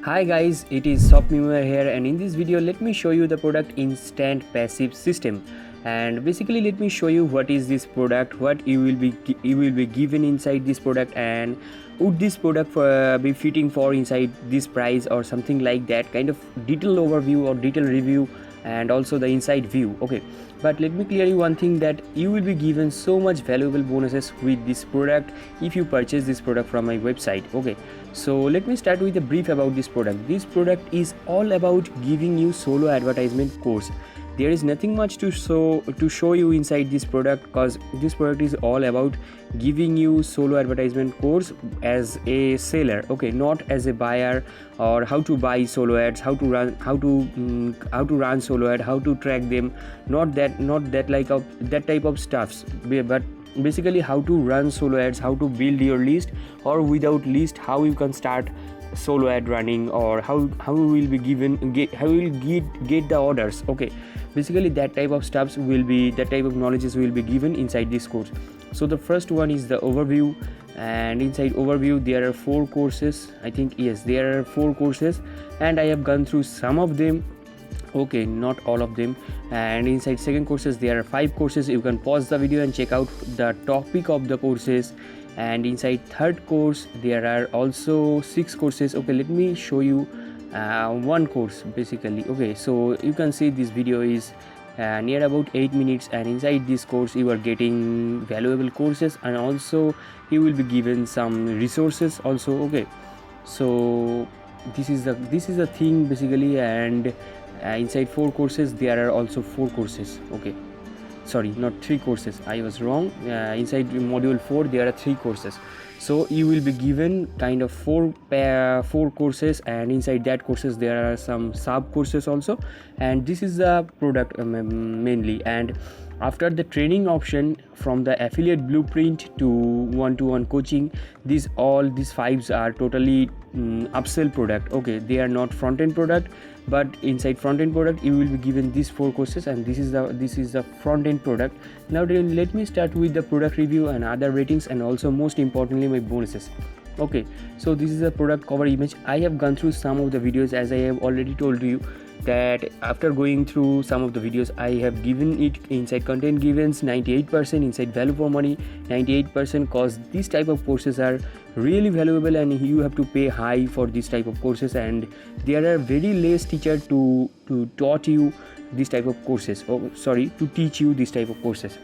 Hi guys, it is Sopmimer here, and in this video let me show you the product Instant Passive System. And basically let me show you what is this product, what you will be given inside this product, and would this product be fitting for inside this price or something like that, kind of detailed overview or detailed review, and also the inside view. Okay, but let me clear you one thing, that you will be given so much valuable bonuses with this product if you purchase this product from my website. Okay, so let me start with a brief about this product. This product is all about giving you solo advertisement course. There is nothing much to show you inside this product, because this product is all about giving you solo advertisement course as a seller. Okay, not as a buyer, or how to buy solo ads, how to run solo ad, how to track them, not that type of stuffs, but basically how to run solo ads, how to build your list, or without list how you can start solo ad running, or how you will be how you will get the orders. Okay, basically that type of knowledges will be given inside this course. So the first one is the overview, and inside overview there are 4 courses. I think, yes, there are 4 courses, and I have gone through some of them. Okay, not all of them. And inside second courses there are 5 courses. You can pause the video and check out the topic of the courses. And inside third course there are also 6 courses. Okay, let me show you one course basically. Okay, so you can see this video is near about 8 minutes, and inside this course you are getting valuable courses, and also you will be given some resources also. Okay, so this is the thing basically. And inside 4 courses there are also 4 courses. Okay, sorry, not 3 courses, I was wrong. Inside module 4 there are 3 courses, so you will be given kind of 4 courses, and inside that courses there are some sub courses also. And this is the product mainly. And after the training option, from the affiliate blueprint to one-to-one coaching, these 5s are totally upsell product. Okay, they are not front-end product, but inside front-end product you will be given these 4 courses, and this is the front-end product. Now let me start with the product review and other ratings, and also most importantly my bonuses. Okay, so this is the product cover image. I have gone through some of the videos, as I have already told you that after going through some of the videos I have given it inside content givens 98%, inside value for money 98%, cause these type of courses are really valuable and you have to pay high for this type of courses, and there are very less teacher to taught you this type of courses, to teach you this type of courses.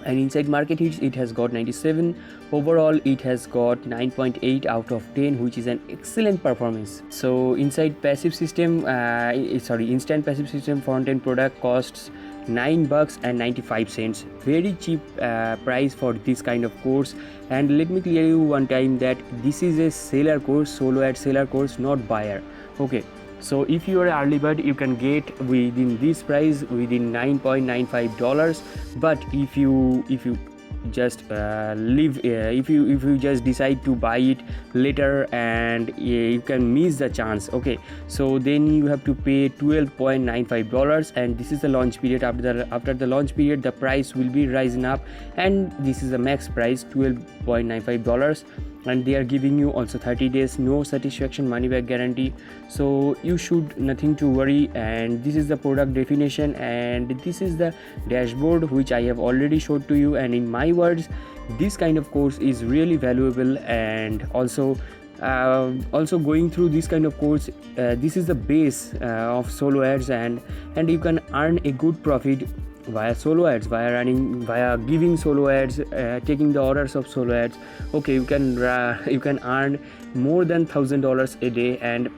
And inside market hits it has got 97. Overall it has got 9.8 out of 10, which is an excellent performance. So inside passive system instant passive system front-end product costs $9.95. Very cheap price for this kind of course. And let me clear you one time that this is a seller course, solo ad seller course, not buyer. Okay, so if you are early bird you can get within this price, within $9.95. but if you just if you just decide to buy it later, and you can miss the chance. Okay, so then you have to pay $12.95, and this is the launch period. After the launch period the price will be rising up, and this is the max price, $12.95. and they are giving you also 30 days no satisfaction money back guarantee, so you should nothing to worry. And this is the product definition, and this is the dashboard which I have already showed to you. And in my words, this kind of course is really valuable. And also going through this kind of course, this is the base of solo ads, and you can earn a good profit via solo ads, via giving solo ads, taking the orders of solo ads. Okay, you can earn more than $1,000 a day. And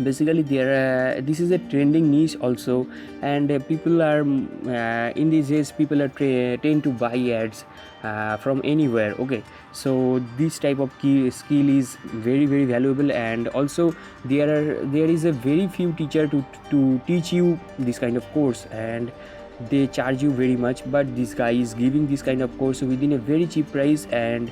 basically this is a trending niche also, and people are in these days people are tend to buy ads from anywhere. Okay, so this type of skill is very very valuable. And also there is a very few teacher to teach you this kind of course, and they charge you very much, but this guy is giving this kind of course within a very cheap price. And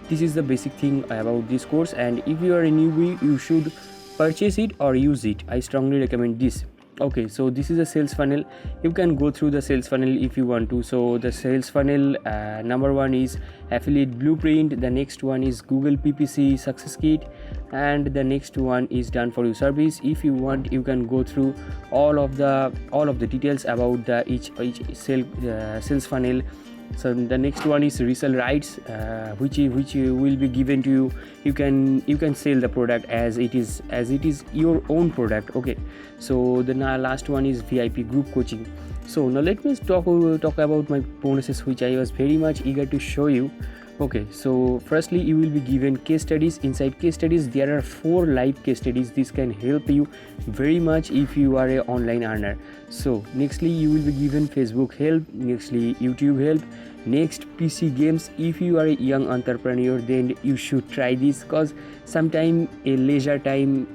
this is the basic thing about this course. And if you are a newbie, you should purchase it or use it. I strongly recommend this. Okay, so this is a sales funnel. You can go through the sales funnel if you want to. So the sales funnel, number one is affiliate blueprint, the next one is Google PPC success kit, and the next one is done for you service. If you want, you can go through all of the details about the each sales funnel. So the next one is resell rights, which will be given to you. You can sell the product as it is your own product. Okay, so the last one is VIP group coaching. So now let me talk about my bonuses, which I was very much eager to show you. Okay, so firstly you will be given case studies. Inside case studies there are 4 live case studies. This can help you very much if you are a online earner. So nextly you will be given Facebook help, nextly YouTube help, next PC games. If you are a young entrepreneur, then you should try this, because sometime a leisure time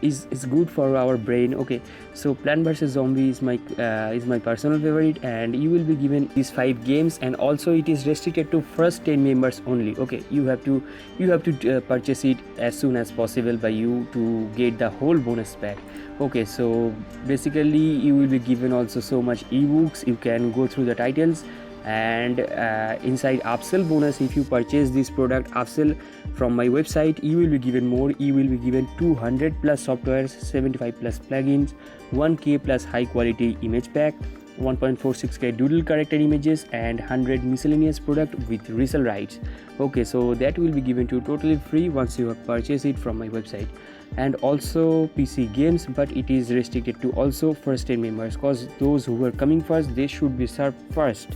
is good for our brain. Okay, so Plant vs Zombie is my personal favorite, and you will be given these 5 games, and also it is restricted to first 10 members only. Okay, you have to purchase it as soon as possible by you to get the whole bonus pack. Okay, so basically you will be given also so much ebooks. You can go through the titles, and inside upsell bonus, if you purchase this product upsell from my website, you will be given more. You will be given 200 plus softwares, 75 plus plugins, 1k plus high quality image pack, 1.46k doodle character images, and 100 miscellaneous product with resell rights. Okay, so that will be given to you totally free once you have purchased it from my website. And also PC games, but it is restricted to also first 10 members, because those who are coming first, they should be served first.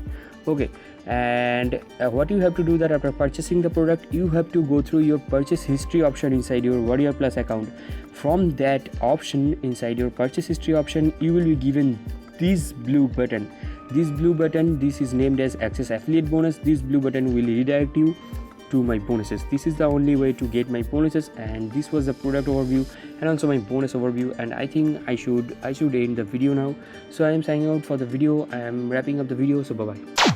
Okay, and what you have to do, that after purchasing the product, you have to go through your purchase history option inside your Warrior Plus account. From that option, inside your purchase history option, you will be given this blue button. This is named as access affiliate bonus. This blue button will redirect you to my bonuses. This is the only way to get my bonuses, and this was the product overview and also my bonus overview. And I think I should end the video now. So I am signing out for the video. I am wrapping up the video. So bye bye.